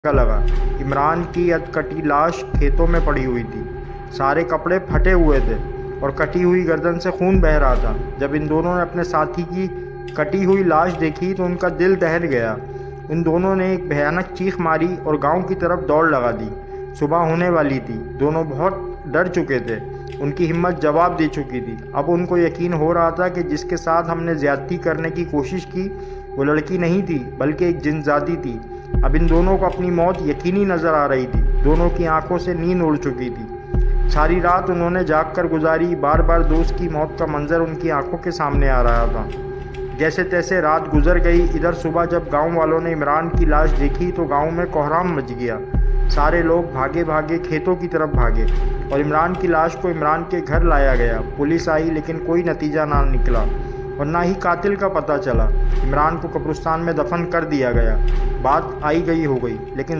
का लगा। इमरान की अधकटी लाश खेतों में पड़ी हुई थी। सारे कपड़े फटे हुए थे और कटी हुई गर्दन से खून बह रहा था। जब इन दोनों ने अपने साथी की कटी हुई लाश देखी तो उनका दिल दहल गया। इन दोनों ने एक भयानक चीख मारी और गांव की तरफ दौड़ लगा दी। सुबह होने वाली थी। दोनों बहुत डर चुके थे। उनकी हिम्मत जवाब दे चुकी थी। अब उनको यकीन हो रहा था कि जिसके साथ हमने ज्यादती करने की कोशिश की वो लड़की नहीं थी बल्कि एक जिनजादी थी। अब इन दोनों को अपनी मौत यकीनी नजर आ रही थी। दोनों की आंखों से नींद उड़ चुकी थी। सारी रात उन्होंने जाग कर गुजारी। बार बार दोस्त की मौत का मंजर उनकी आंखों के सामने आ रहा था। जैसे तैसे रात गुजर गई। इधर सुबह जब गांव वालों ने इमरान की लाश देखी तो गांव में कोहराम मच गया। सारे लोग भागे भागे खेतों की तरफ भागे और इमरान की लाश को इमरान के घर लाया गया। पुलिस आई लेकिन कोई नतीजा ना निकला और ना ही कातिल का पता चला। इमरान को कब्रिस्तान में दफन कर दिया गया। बात आई गई हो गई लेकिन